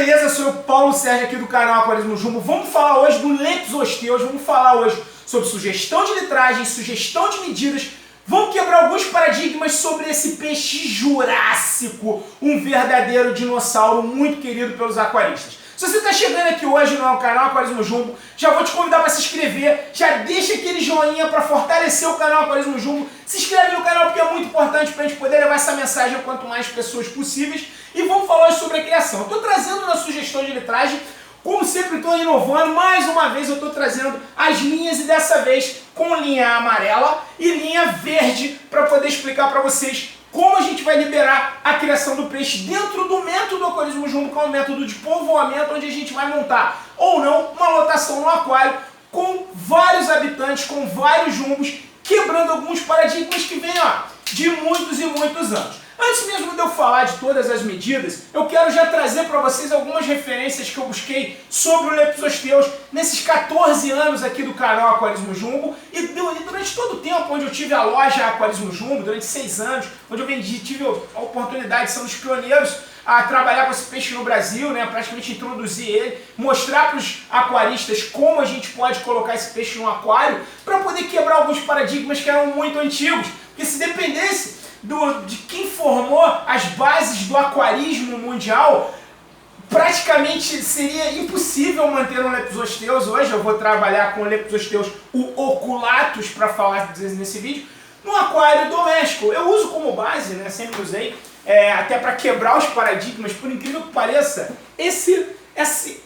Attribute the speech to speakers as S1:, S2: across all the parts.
S1: beleza? Sou o Paulo Sérgio aqui do canal Aquarismo Jumbo. Vamos falar hoje do Leptosteus, vamos falar hoje sobre sugestão de litragem, sugestão de medidas. Vamos quebrar alguns paradigmas sobre esse peixe jurássico, um verdadeiro dinossauro muito querido pelos aquaristas. Se você está chegando aqui hoje no canal Aquarismo Jumbo, já vou te convidar para se inscrever, já deixa aquele joinha para fortalecer o canal Aquarismo Jumbo, se inscreve no canal porque é muito importante para a gente poder levar essa mensagem a quanto mais pessoas possíveis. E vamos falar hoje sobre a criação. Estou trazendo na sugestão de litragem, como sempre estou inovando, mais uma vez eu estou trazendo as linhas e dessa vez com linha amarela e linha verde para poder explicar para vocês como a gente vai liberar a criação do peixe dentro do método Aquarismo Jumbo, que é um método de povoamento, onde a gente vai montar ou não uma lotação no aquário com vários habitantes, com vários jumbos, quebrando alguns paradigmas que vêm de muitos e muitos anos. Antes mesmo de eu falar de todas as medidas, eu quero já trazer para vocês algumas referências que eu busquei sobre o Leptosteus nesses 14 anos aqui do canal Aquarismo Jumbo e durante todo o tempo onde eu tive a loja Aquarismo Jumbo, durante 6 anos, onde eu tive a oportunidade de ser um dos pioneiros a trabalhar com esse peixe no Brasil, né, praticamente introduzir ele, mostrar para os aquaristas como a gente pode colocar esse peixe no aquário para poder quebrar alguns paradigmas que eram muito antigos, porque se dependesse de quem formou as bases do aquarismo mundial, praticamente seria impossível manter um Leptosteus. Hoje eu vou trabalhar com o Leptosteus, o oculatus, para falar nesse vídeo, no aquário doméstico. Eu uso como base, né, sempre usei, até para quebrar os paradigmas, por incrível que pareça, esse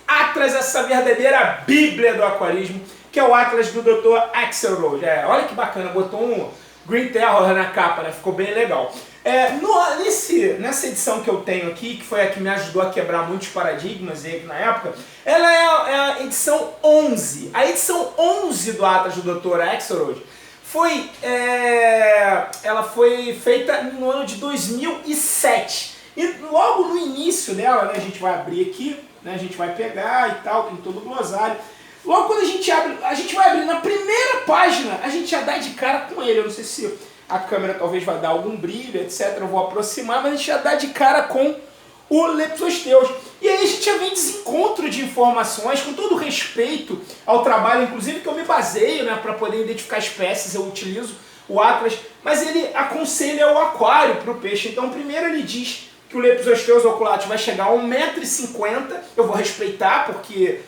S1: Atlas, essa verdadeira bíblia do aquarismo, que é o Atlas do Dr. Axelrod. Olha que bacana, botou um Green Terror na capa, né? Ficou bem legal. Nessa edição que eu tenho aqui, que foi a que me ajudou a quebrar muitos paradigmas na época, ela é a edição 11. A edição 11 do Atlas do Dr. Axelrod ela foi feita no ano de 2007. E logo no início dela, né, a gente vai abrir aqui, né, a gente vai pegar e tal, tem todo o glossário. Logo quando a gente vai abrir na primeira página, a gente já dá de cara com ele. Eu não sei se a câmera talvez vai dar algum brilho, etc. Eu vou aproximar, mas a gente já dá de cara com o Leptosteus. E aí a gente já vem desencontro de informações, com todo respeito ao trabalho, inclusive que eu me baseio, né, para poder identificar espécies, eu utilizo o Atlas, mas ele aconselha o aquário para o peixe. Então primeiro ele diz que o Leptosteus oculatus vai chegar a 1,50 m, eu vou respeitar, porque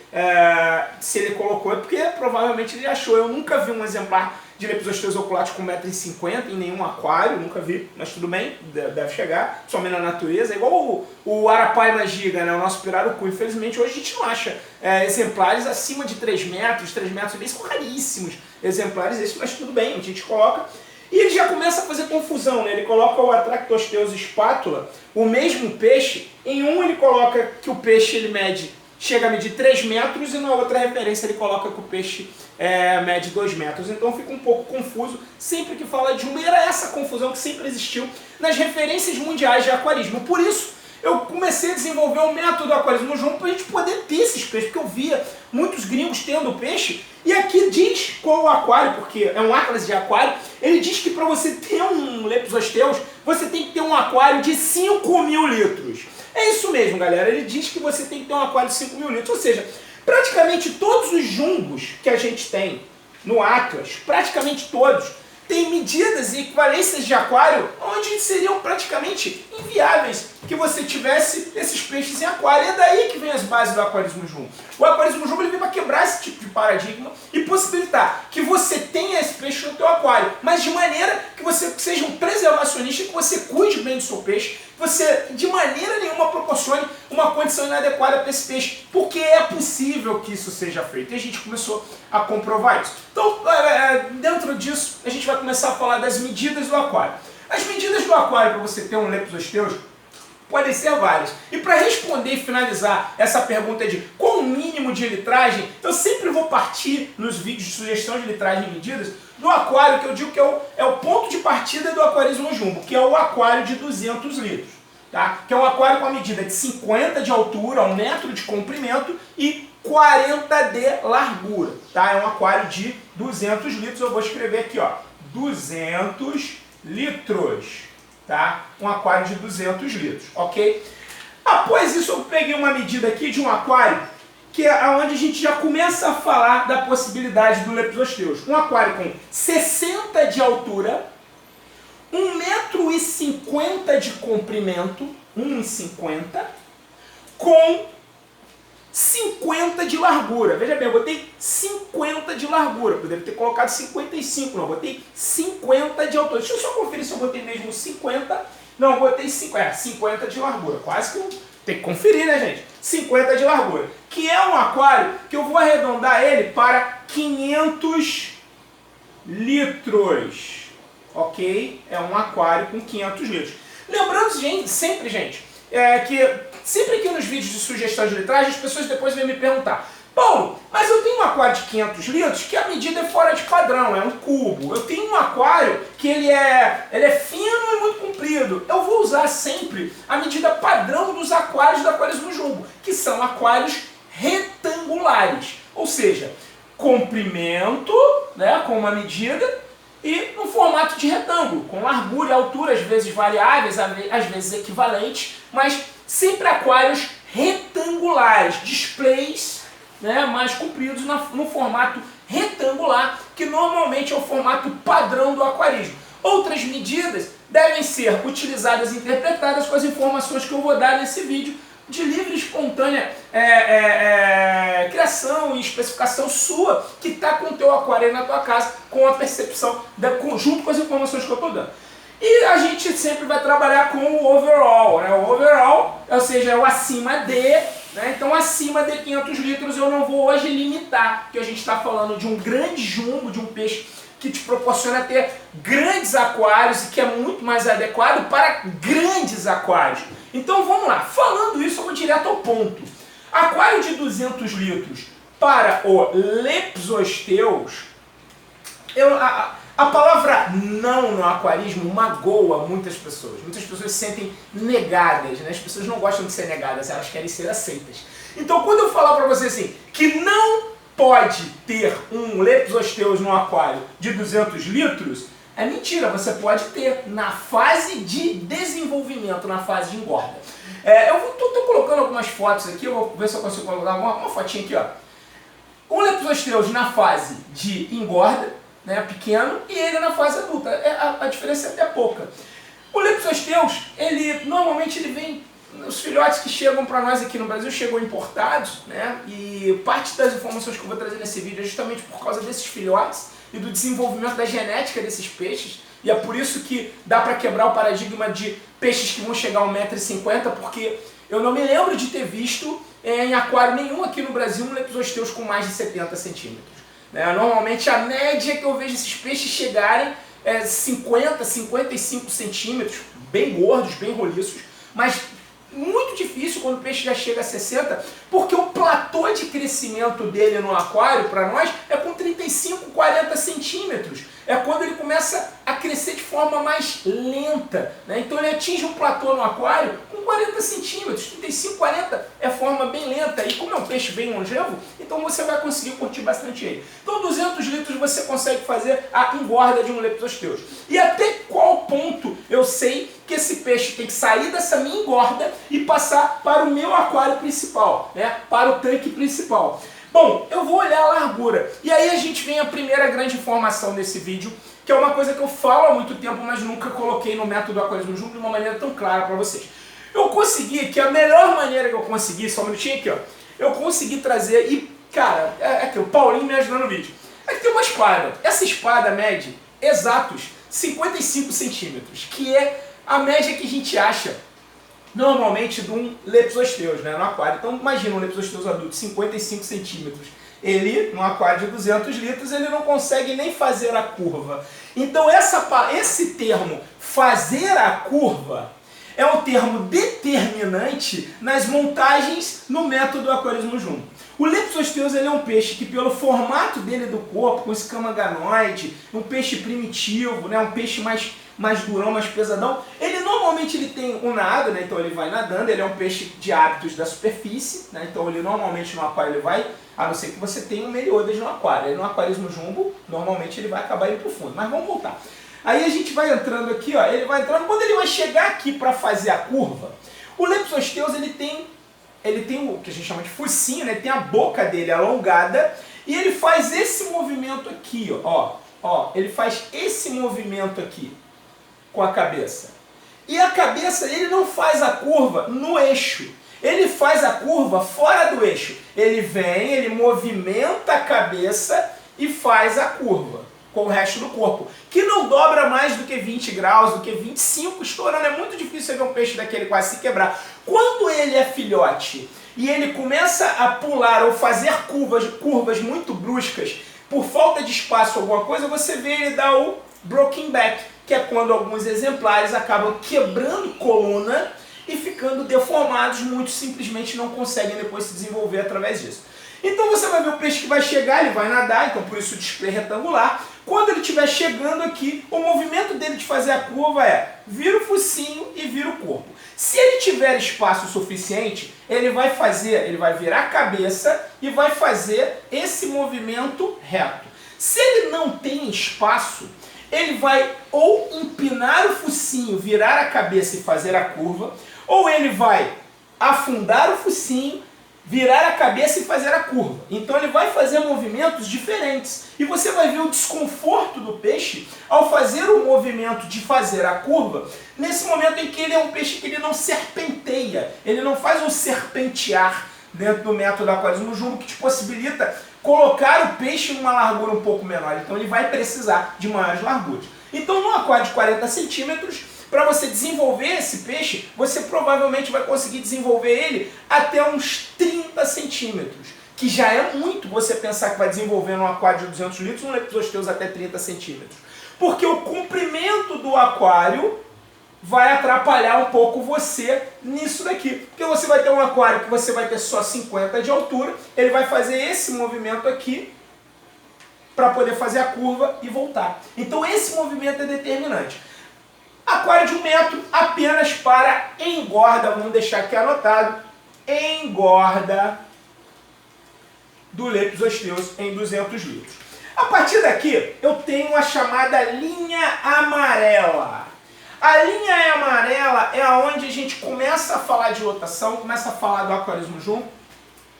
S1: se ele colocou é porque provavelmente ele achou. Eu nunca vi um exemplar de Leptosteus oculatus com 1,50 m em nenhum aquário, nunca vi, mas tudo bem, deve chegar, somente na natureza. É igual o arapaima giga, né, o nosso pirarucu. Infelizmente hoje a gente não acha exemplares acima de 3 metros, 3 metros e meio, são raríssimos exemplares esses, mas tudo bem, a gente coloca. E ele já começa a fazer confusão, né? Ele coloca o Atractosteus espátula, o mesmo peixe, em um ele coloca que o peixe ele chega a medir 3 metros e na outra referência ele coloca que o peixe mede 2 metros. Então fica um pouco confuso sempre que fala de uma, e era essa confusão que sempre existiu nas referências mundiais de aquarismo. Por isso eu comecei a desenvolver um método Aquarismo Jumbo para a gente poder ter esses peixes, porque eu via muitos gringos tendo peixe, e aqui diz qual o aquário, porque é um atlas de aquário, ele diz que para você ter um Leptosteus, você tem que ter um aquário de 5.000 litros. É isso mesmo, galera, ele diz que você tem que ter um aquário de 5.000 litros, ou seja, praticamente todos os jumbos que a gente tem no Atlas, praticamente todos, tem medidas e equivalências de aquário onde seriam praticamente inviáveis que você tivesse esses peixes em aquário. É daí que vem as bases do Aquarismo Jumbo. O Aquarismo Jumbo ele vem para quebrar esse tipo de paradigma e possibilitar que você tenha esse peixe no teu aquário, mas de maneira que você seja um preservacionista, que você cuide bem do seu peixe, que você de maneira nenhuma proporcione uma condição inadequada para esse peixe, porque é possível que isso seja feito. E a gente começou a comprovar isso. Então, dentro disso, a gente vai começar a falar das medidas do aquário. As medidas do aquário para você ter um Leptosteus podem ser várias. E para responder e finalizar essa pergunta de qual o mínimo de litragem, eu sempre vou partir nos vídeos de sugestão de litragem e medidas do aquário, que eu digo que é o ponto de partida do Aquarismo Jumbo, que é o aquário de 200 litros. Tá? Que é um aquário com a medida de 50 de altura, 1 metro de comprimento e 40 de largura. Tá? É um aquário de 200 litros, eu vou escrever aqui, ó, 200 litros. Tá? Um aquário de 200 litros, ok? Após isso isso, eu peguei uma medida aqui de um aquário, que é onde a gente já começa a falar da possibilidade do Leptosteus. Um aquário com 60 de altura, 1,50 m de comprimento, 1,50 m, com 50 de largura. Veja bem, eu botei 50 de largura. Eu poderia ter colocado 55, não. Eu botei 50 de altura. Deixa eu só conferir se eu botei mesmo 50. Não, eu botei 50 de largura. Quase que eu tenho que conferir, né, gente? 50 de largura. Que é um aquário que eu vou arredondar ele para 500 litros. Ok? É um aquário com 500 litros. Lembrando, gente, sempre, que sempre aqui nos vídeos de sugestão de litragem, as pessoas depois vêm me perguntar: Paulo, mas eu tenho um aquário de 500 litros que a medida é fora de padrão, é um cubo. Eu tenho um aquário que ele é fino e muito comprido. Eu vou usar sempre a medida padrão dos aquários da Aquarismo Jumbo, que são aquários retangulares. Ou seja, comprimento, né, com uma medida, e no formato de retângulo, com largura e altura, às vezes variáveis, às vezes equivalentes, mas sempre aquários retangulares, displays, né, mais compridos no formato retangular, que normalmente é o formato padrão do aquarismo. Outras medidas devem ser utilizadas e interpretadas com as informações que eu vou dar nesse vídeo, de livre e espontânea criação e especificação sua, que está com o teu aquário aí na tua casa, com a percepção, junto com as informações que eu estou dando. E a gente sempre vai trabalhar com o overall, né? O overall, ou seja, é o acima de, né? Então acima de 500 litros eu não vou hoje limitar, porque a gente está falando de um grande jumbo, de um peixe que te proporciona ter grandes aquários e que é muito mais adequado para grandes aquários. Então vamos lá, falando isso eu vou direto ao ponto. Aquário de 200 litros para o Leptosteus, a palavra não no aquarismo magoa muitas pessoas. Muitas pessoas se sentem negadas, né? As pessoas não gostam de ser negadas, elas querem ser aceitas. Então quando eu falar para você assim, que não pode ter um Leptosteus no aquário de 200 litros, é mentira, você pode ter na fase de desenvolvimento, na fase de engorda. Eu estou colocando algumas fotos aqui, eu vou ver se eu consigo colocar uma fotinha aqui, ó. O Leptosteus na fase de engorda, né, pequeno, e ele na fase adulta. A diferença é até pouca. O Leptosteus, normalmente ele vem, os filhotes que chegam para nós aqui no Brasil chegam importados, né, e parte das informações que eu vou trazer nesse vídeo é justamente por causa desses filhotes e do desenvolvimento da genética desses peixes, e é por isso que dá para quebrar o paradigma de peixes que vão chegar a 1,50 m, porque eu não me lembro de ter visto em aquário nenhum aqui no Brasil um Leptosteus com mais de 70 centímetros. Normalmente a média que eu vejo esses peixes chegarem é 50, 55 centímetros, bem gordos, bem roliços, mas muito difícil quando o peixe já chega a 60, porque o platô de crescimento dele no aquário, para nós, é com 35, 40 centímetros. É quando ele começa a crescer de forma mais lenta, né? Então ele atinge um platô no aquário com 40 centímetros, 35, 40 é forma bem lenta. E como é um peixe bem longevo, então você vai conseguir curtir bastante ele. Então 200 litros você consegue fazer a engorda de um Leptosteus. E até qual ponto eu sei que esse peixe tem que sair dessa minha engorda e passar para o meu aquário principal, né? Para o tanque principal. Bom, eu vou olhar a largura. E aí a gente vem a primeira grande informação desse vídeo, que é uma coisa que eu falo há muito tempo, mas nunca coloquei no método do Aquarismo Jumbo de uma maneira tão clara para vocês. Eu consegui, que a melhor maneira que eu consegui, só um minutinho aqui, ó, eu consegui trazer, e cara, aqui, o Paulinho me ajudando no vídeo. Aqui tem uma espada. Essa espada mede exatos 55 centímetros, que é a média que a gente acha normalmente de um Leptosteus, né, no aquário. Então imagina um Leptosteus adulto, 55 centímetros. Ele, num aquário de 200 litros, ele não consegue nem fazer a curva. Então esse termo, fazer a curva, é um termo determinante nas montagens no método Aquarismo Jumbo. O Leptosteus ele é um peixe que, pelo formato dele do corpo, com escama ganoide, um peixe primitivo, né, um peixe mais durão, mais pesadão, ele normalmente tem um nado, né, então ele vai nadando, ele é um peixe de hábitos da superfície, né, então ele normalmente no aquário ele vai, a não ser que você tenha um Meliodas no aquário, no Aquarismo Jumbo, normalmente ele vai acabar indo para o fundo, mas vamos voltar. Aí a gente vai entrando aqui, ó, ele vai entrando, quando ele vai chegar aqui para fazer a curva, o Leptosteus ele tem ele tem o que a gente chama de focinho, né? Ele tem a boca dele alongada e ele faz esse movimento aqui, ó, ele faz esse movimento aqui com a cabeça. E a cabeça, ele não faz a curva no eixo, ele faz a curva fora do eixo. Ele vem, ele movimenta a cabeça e faz a curva com o resto do corpo, que não dobra mais do que 20 graus, do que 25, estourando. É muito difícil você ver um peixe daquele quase se quebrar. Quando ele é filhote e ele começa a pular ou fazer curvas muito bruscas, por falta de espaço ou alguma coisa, você vê ele dar o broken back, que é quando alguns exemplares acabam quebrando coluna e ficando deformados, muito simplesmente não conseguem depois se desenvolver através disso. Então você vai ver o peixe que vai chegar, ele vai nadar, então por isso o display retangular. Quando ele estiver chegando aqui, o movimento dele de fazer a curva é vira o focinho e vira o corpo. Se ele tiver espaço suficiente, ele vai virar a cabeça e vai fazer esse movimento reto. Se ele não tem espaço, ele vai ou empinar o focinho, virar a cabeça e fazer a curva, ou ele vai afundar o focinho, virar a cabeça e fazer a curva. Então ele vai fazer movimentos diferentes. E você vai ver o desconforto do peixe ao fazer o movimento de fazer a curva, nesse momento em que ele é um peixe que ele não serpenteia, ele não faz um serpentear dentro do método aquarismo jumbo, que te possibilita colocar o peixe numa largura um pouco menor. Então ele vai precisar de maiores larguras. Então no aquário de 40 centímetros, para você desenvolver esse peixe, você provavelmente vai conseguir desenvolver ele até uns 30 centímetros, que já é muito você pensar que vai desenvolver num aquário de 200 litros um Leptosteus até 30 centímetros. Porque o comprimento do aquário vai atrapalhar um pouco você nisso daqui. Porque você vai ter um aquário que você vai ter só 50 de altura, ele vai fazer esse movimento aqui para poder fazer a curva e voltar. Então esse movimento é determinante. Aquário de 1 metro apenas para engorda, vamos deixar aqui anotado, engorda do Leptosteus em 200 litros. A partir daqui eu tenho a chamada linha amarela. A linha amarela é onde a gente começa a falar de lotação, começa a falar do aquarismo jumbo,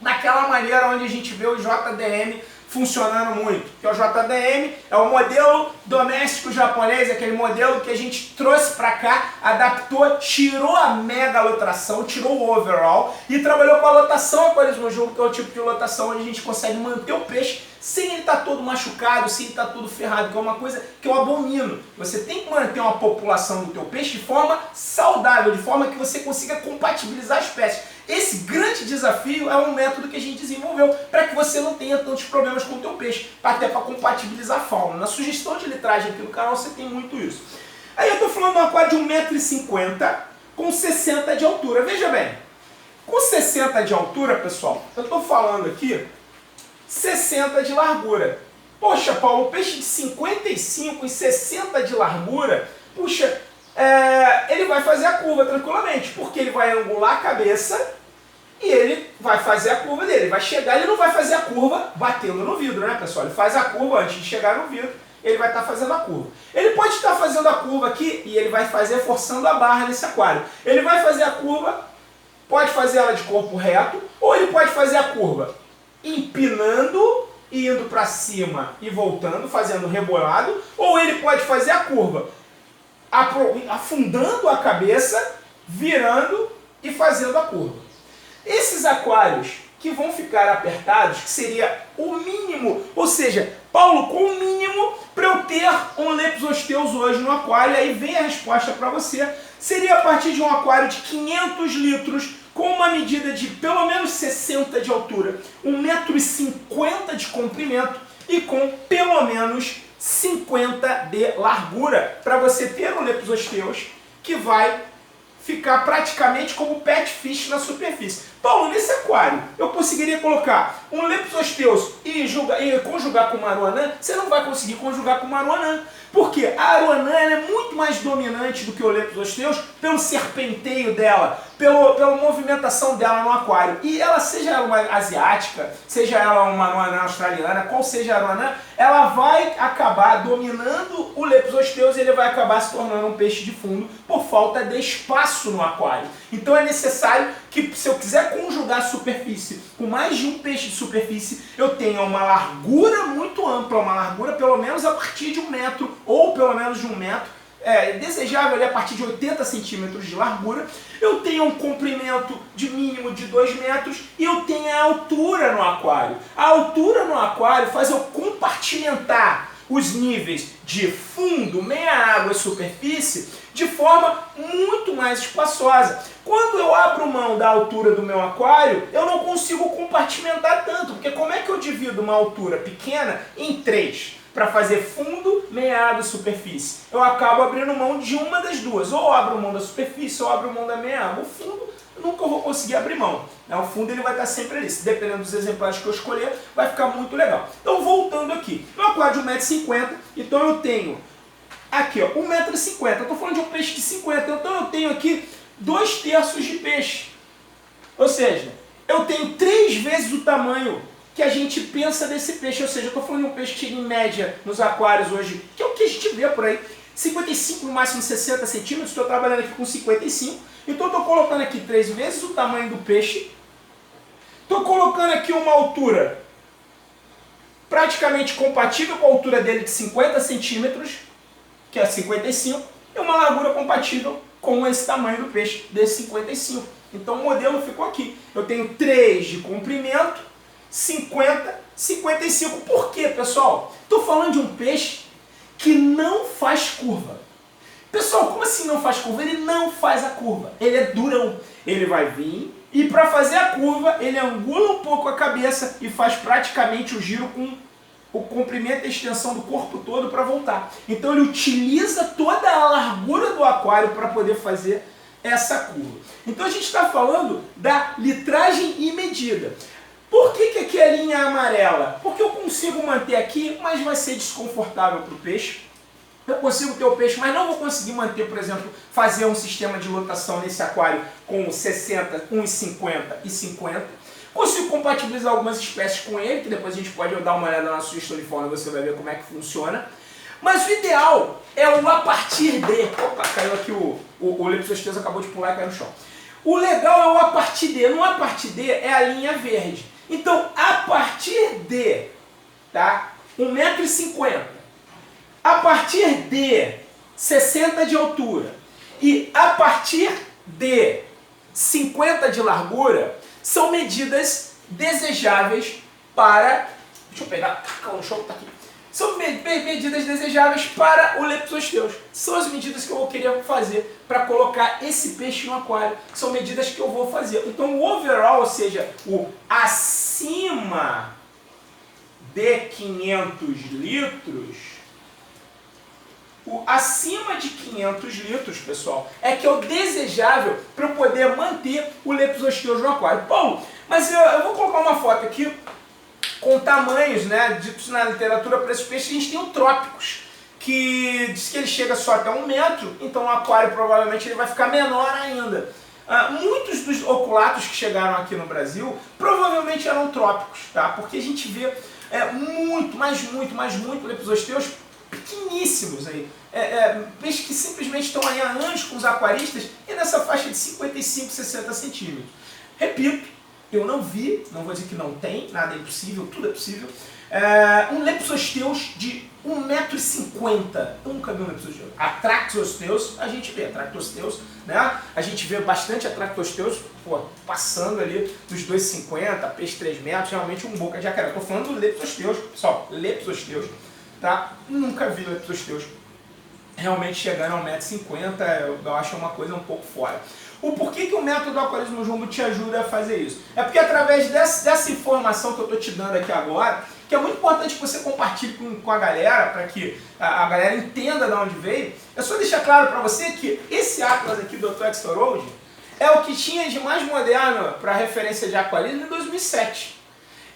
S1: naquela maneira onde a gente vê o JDM funcionando muito. Que o JDM é o modelo doméstico japonês, aquele modelo que a gente trouxe para cá, adaptou, tirou a mega lotação, tirou o overall e trabalhou com a lotação aquarismo jumbo, que é o tipo de lotação onde a gente consegue manter o peixe sem ele estar todo machucado, sem ele estar todo ferrado, que é uma coisa que eu abomino. Você tem que manter uma população do teu peixe de forma saudável, de forma que você consiga compatibilizar espécies. Esse grande desafio é um método que a gente desenvolveu para que você não tenha tantos problemas com o teu peixe, até para compatibilizar a fauna. Na sugestão de litragem aqui no canal você tem muito isso. Aí eu estou falando de um aquário de 1,50 m com 60 de altura. Veja bem, com 60 de altura, pessoal, eu estou falando aqui 60 de largura. Poxa, Paulo, peixe de 55 e 60 de largura, puxa, ele vai fazer a curva tranquilamente, porque ele vai angular a cabeça e ele vai fazer a curva dele. Ele vai chegar, ele não vai fazer a curva batendo no vidro, né, pessoal? Ele faz a curva antes de chegar no vidro, ele vai estar fazendo a curva. Ele pode estar fazendo a curva aqui e ele vai fazer forçando a barra nesse aquário. Ele vai fazer a curva, pode fazer ela de corpo reto, ou ele pode fazer a curva empinando, indo para cima e voltando, fazendo rebolado, ou ele pode fazer a curva afundando a cabeça, virando e fazendo a curva. Esses aquários que vão ficar apertados, que seria o mínimo, ou seja, Paulo, com o mínimo para eu ter um Leptosteus hoje no aquário, aí vem a resposta para você, seria a partir de um aquário de 500 litros, com uma medida de pelo menos 60 de altura, 1,50 m de comprimento e com pelo menos 50 de largura, para você ter um Leptosteus que vai ficar praticamente como pet fish na superfície. Paulo, nesse aquário, eu conseguiria colocar um Leptosteus e conjugar com uma aroanã? Você não vai conseguir conjugar com uma aroanã. Porque a aroanã é muito mais dominante do que o Leptosteus pelo serpenteio dela, pela movimentação dela no aquário. E ela, seja ela uma asiática, seja ela uma aroanã australiana, qual seja a aroanã, ela vai acabar dominando o Leptosteus e ele vai acabar se tornando um peixe de fundo por falta de espaço no aquário. Então é necessário que se eu quiser conjugar a superfície com mais de um peixe de superfície, eu tenha uma largura muito ampla, uma largura pelo menos a partir de 1 metro, ou pelo menos de 1 metro, desejável ali a partir de 80 centímetros de largura, eu tenho um comprimento de mínimo de 2 metros e eu tenho a altura no aquário. A altura no aquário faz eu compartimentar os níveis de fundo, meia água e superfície de forma muito mais espaçosa. Quando eu abro mão da altura do meu aquário, eu não consigo compartimentar tanto, porque como é que eu divido uma altura pequena em 3? Para fazer fundo, meia água e superfície. Eu acabo abrindo mão de uma das duas. Ou eu abro mão da superfície ou abro mão da meia água. O fundo, eu nunca vou conseguir abrir mão. O fundo ele vai estar sempre ali. Dependendo dos exemplares que eu escolher, vai ficar muito legal. Então, voltando aqui. No aquário de 1,50 m, então eu tenho aqui, ó, 1,50 m. Eu estou falando de um peixe de 50. Então, eu tenho aqui 2/3 de peixe. Ou seja, eu tenho 3 vezes o tamanho que a gente pensa desse peixe, ou seja, eu estou falando de um peixe que chega em média nos aquários hoje, que é o que a gente vê por aí, 55, no máximo 60 centímetros, estou trabalhando aqui com 55, então estou colocando aqui 3 vezes o tamanho do peixe, estou colocando aqui uma altura praticamente compatível com a altura dele de 50 centímetros, que é 55, e uma largura compatível com esse tamanho do peixe, desse 55. Então o modelo ficou aqui, eu tenho 3 de comprimento, 50, 55. Por quê, pessoal? Estou falando de um peixe que não faz curva. Pessoal, como assim não faz curva? Ele não faz a curva. Ele é durão. Ele vai vir e para fazer a curva, ele angula um pouco a cabeça e faz praticamente o giro com o comprimento e a extensão do corpo todo para voltar. Então ele utiliza toda a largura do aquário para poder fazer essa curva. Então a gente está falando da litragem e medida. Por que aqui a linha é amarela? Porque eu consigo manter aqui, mas vai ser desconfortável para o peixe. Eu consigo ter o peixe, mas não vou conseguir manter, por exemplo, fazer um sistema de lotação nesse aquário com 60, 1,50 e 50. Consigo compatibilizar algumas espécies com ele, que depois a gente pode dar uma olhada na sugestão de fauna e você vai ver como é que funciona. Mas o ideal é o a partir de... Opa, caiu aqui o Leptosteus, acabou de pular e caiu no chão. O legal é o a partir de. No a partir de é a linha verde. Então, a partir de, tá, 1,50 m, a partir de 60 de altura e a partir de 50 de largura, são medidas desejáveis para... Deixa eu pegar, o show tá aqui. São medidas desejáveis para o Leptosteus. São as medidas que eu vou querer fazer para colocar esse peixe no aquário. São medidas que eu vou fazer. Então o overall, ou seja, o acima de 500 litros, o acima de 500 litros, pessoal, é que é o desejável para eu poder manter o Leptosteus no aquário. Bom, mas eu vou colocar uma foto aqui com tamanhos, né, ditos na literatura para esses peixes. A gente tem o trópicos, que diz que ele chega só até 1 metro, então o aquário provavelmente ele vai ficar menor ainda. Muitos dos oculatos que chegaram aqui no Brasil provavelmente eram trópicos, tá? Porque a gente vê muito Leptosteus pequeníssimos aí. Peixes que simplesmente estão aí há anos com os aquaristas e nessa faixa de 55, 60 centímetros. Repito, eu não vi, não vou dizer que não tem, nada é impossível, tudo é possível, um Leptosteus de 1,50 m. Nunca vi um Leptosteus. Atractosteus, a gente vê, Atractosteus, né? A gente vê bastante Atractosteus, pô, passando ali dos 2,50, peixe 3 metros, realmente um boca de jacaré. Estou falando do Leptosteus, pessoal, Leptosteus, tá? Nunca vi Leptosteus realmente chegando a 1,50 m, eu acho uma coisa um pouco fora. O porquê que o método do aquarismo jumbo te ajuda a fazer isso? É porque através dessa informação que eu estou te dando aqui agora, que é muito importante que você compartilhe com a galera, para que a galera entenda de onde veio, é só deixar claro para você que esse Atlas aqui do Dr. Extra é o que tinha de mais moderno para referência de aquarismo em 2007.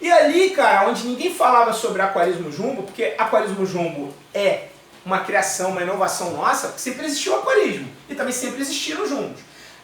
S1: E ali, cara, onde ninguém falava sobre aquarismo jumbo, porque aquarismo jumbo é uma criação, uma inovação nossa, porque sempre existiu o aquarismo e também sempre existiram jumbos.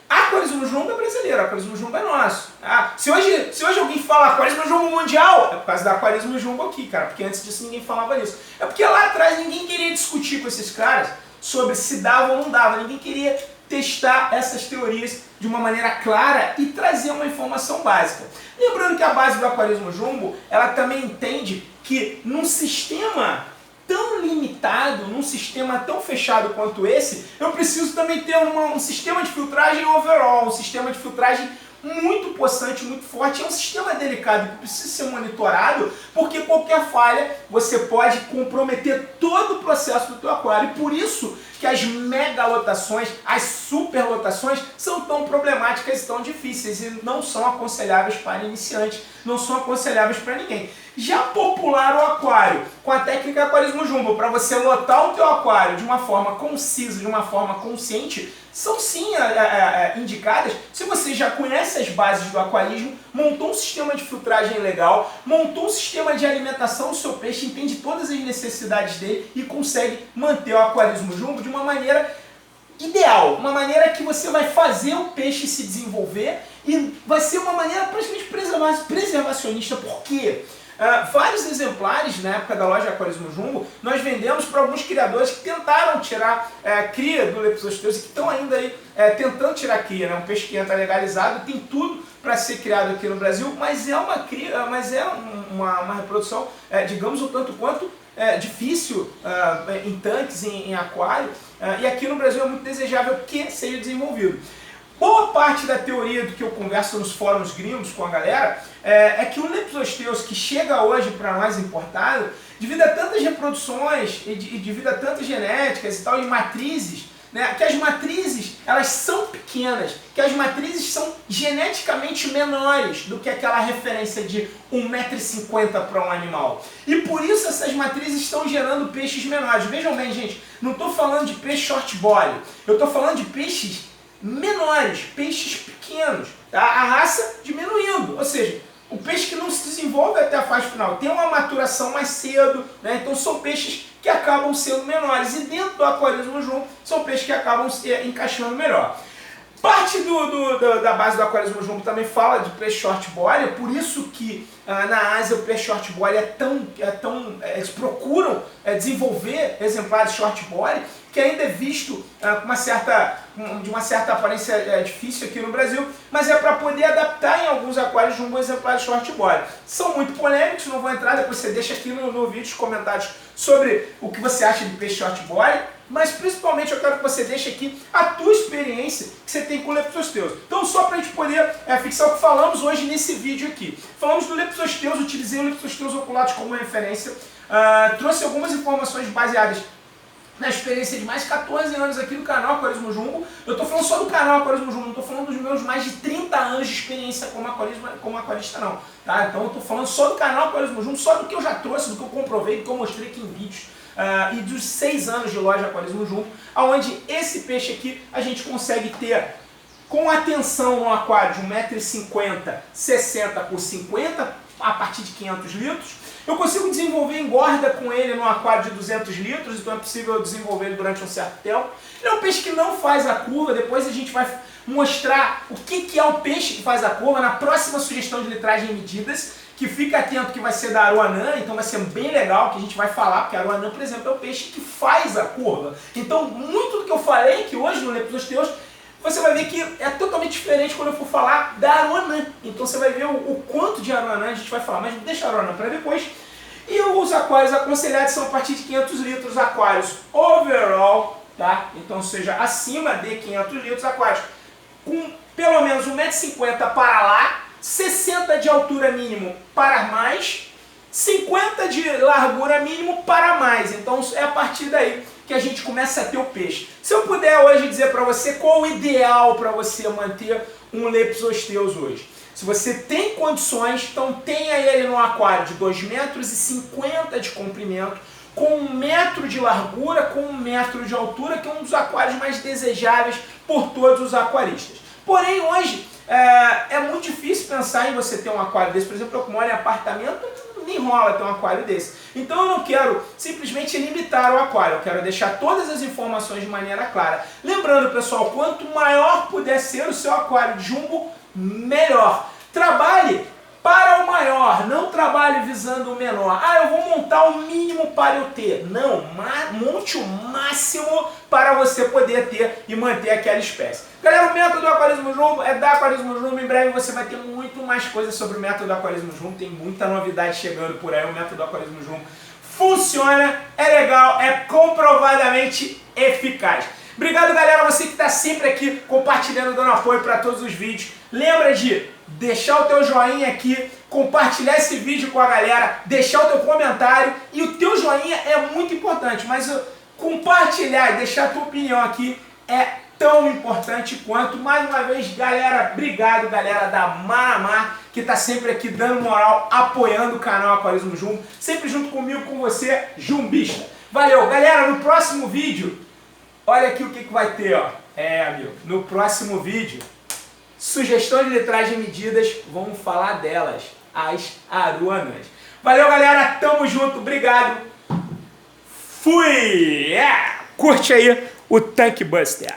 S1: Aquarismo jumbo é brasileiro, aquarismo jumbo é nosso. Se hoje alguém fala aquarismo jumbo mundial, é por causa do aquarismo jumbo aqui, cara, porque antes disso ninguém falava isso. É porque lá atrás ninguém queria discutir com esses caras sobre se dava ou não dava, ninguém queria testar essas teorias de uma maneira clara e trazer uma informação básica. Lembrando que a base do Aquarismo Jumbo, ela também entende que num sistema tão limitado, num sistema tão fechado quanto esse, eu preciso também ter um sistema de filtragem overall, um sistema de filtragem muito possante, muito forte. É um sistema delicado que precisa ser monitorado, porque qualquer falha você pode comprometer todo o processo do teu aquário. E por isso que as megalotações, as superlotações são tão problemáticas e tão difíceis e não são aconselháveis para iniciantes, não são aconselháveis para ninguém. Já popular o aquário com a técnica Aquarismo Jumbo para você lotar o teu aquário de uma forma concisa, de uma forma consciente, são sim indicadas se você já conhece as bases do aquarismo, montou um sistema de filtragem legal, montou um sistema de alimentação do seu peixe, entende todas as necessidades dele e consegue manter o Aquarismo Jumbo de uma maneira ideal, uma maneira que você vai fazer o peixe se desenvolver e vai ser uma maneira praticamente preservacionista. Por quê? Vários exemplares na época da loja Aquarismo Jumbo nós vendemos para alguns criadores que tentaram tirar cria do Leptosteus e que estão ainda aí tentando tirar cria, né? Um peixe que entra legalizado, tem tudo para ser criado aqui no Brasil, mas é uma cria, mas é uma reprodução, digamos, um tanto quanto difícil em tanques, em aquário, e aqui no Brasil é muito desejável que seja desenvolvido. Boa parte da teoria do que eu converso nos fóruns gringos com a galera é que o Leptosteus que chega hoje para nós importado, devido a tantas reproduções e devido a tantas genéticas e tal, e matrizes, né, que as matrizes elas são pequenas, que as matrizes são geneticamente menores do que aquela referência de 1,50 m para um animal. E por isso essas matrizes estão gerando peixes menores. Vejam bem, gente, não estou falando de peixe short body, eu estou falando de peixes menores, peixes pequenos, tá? A raça diminuindo, ou seja, o peixe que não se desenvolve até a fase final tem uma maturação mais cedo, né? Então são peixes que acabam sendo menores e dentro do Aquarismo Jumbo são peixes que acabam encaixando melhor. Parte da base do Aquarismo Jumbo também fala de peixe short body, é por isso que na Ásia o peixe short body eles procuram desenvolver exemplares short body, que ainda é visto de uma certa aparência difícil aqui no Brasil, mas é para poder adaptar em alguns aquários jumbo exemplares short body. São muito polêmicos, não vou entrar, depois você deixa aqui no vídeo os comentários sobre o que você acha de peixe short body, mas principalmente eu quero que você deixe aqui a tua experiência que você tem com o Leptosteus. Então só para a gente poder fixar o que falamos hoje nesse vídeo aqui. Falamos do Leptosteus, utilizei o Leptosteus oculatus como referência, trouxe algumas informações baseadas na experiência de mais de 14 anos aqui no canal Aquarismo Jumbo. Eu estou falando só do canal Aquarismo Jumbo, não estou falando dos meus mais de 30 anos de experiência como aquarista não. Tá? Então eu estou falando só do canal Aquarismo Jumbo, só do que eu já trouxe, do que eu comprovei, do que eu mostrei aqui em vídeos. E dos 6 anos de loja Aquarismo Jumbo, onde esse peixe aqui a gente consegue ter com atenção no aquário de 1,50 m, 60 por 50, a partir de 500 litros. Eu consigo desenvolver engorda com ele num aquário de 200 litros, então é possível desenvolver ele durante um certo tempo. Ele é um peixe que não faz a curva, depois a gente vai mostrar o que é o peixe que faz a curva na próxima sugestão de litragem e medidas, que fica atento que vai ser da Aroanã, então vai ser bem legal que a gente vai falar, porque a Aroanã, por exemplo, é o peixe que faz a curva. Então muito do que eu falei aqui hoje no Leptosteus, você vai ver que é totalmente diferente quando eu for falar da Aroanã. Então você vai ver o quanto de Aroanã a gente vai falar, mas deixa a Aroanã para depois. E os aquários aconselhados são a partir de 500 litros, aquários overall, tá? Então seja acima de 500 litros, aquários com pelo menos 1,50 m para lá, 60 de altura mínimo para mais, 50 de largura mínimo para mais. Então é a partir daí que a gente começa a ter o peixe. Se eu puder hoje dizer para você qual o ideal para você manter um Leptosteus hoje. Se você tem condições, então tenha ele no aquário de 2,50 m de comprimento, com 1 metro de largura, com 1 metro de altura, que é um dos aquários mais desejáveis por todos os aquaristas. Porém, hoje é muito difícil pensar em você ter um aquário desse. Por exemplo, eu que moro em apartamento, me enrola ter um aquário desse. Então eu não quero simplesmente limitar o aquário, eu quero deixar todas as informações de maneira clara. Lembrando, pessoal, quanto maior puder ser o seu aquário de jumbo, melhor. Trabalhe para o maior, menor, não trabalhe visando o menor. Ah, eu vou montar o mínimo para eu ter. Não, monte o máximo para você poder ter e manter aquela espécie. Galera, o método do Aquarismo Jumbo é da Aquarismo Jumbo. Em breve você vai ter muito mais coisas sobre o método do Aquarismo Jumbo. Tem muita novidade chegando por aí. O método do Aquarismo Jumbo funciona, é legal, é comprovadamente eficaz. Obrigado, galera, você que está sempre aqui compartilhando, dando apoio para todos os vídeos. Lembra de deixar o teu joinha aqui, compartilhar esse vídeo com a galera, deixar o teu comentário. E o teu joinha é muito importante, mas compartilhar e deixar a tua opinião aqui é tão importante quanto. Mais uma vez, galera, obrigado, galera da Maramar, que está sempre aqui dando moral, apoiando o canal Aquarismo Jumbo, sempre junto comigo, com você, jumbista. Valeu, galera, no próximo vídeo, olha aqui o que vai ter, ó. Amigo, no próximo vídeo, sugestões de litragem e medidas, vamos falar delas, as aruanas. Valeu, galera, tamo junto, obrigado. Fui! Curte aí o Tank Buster.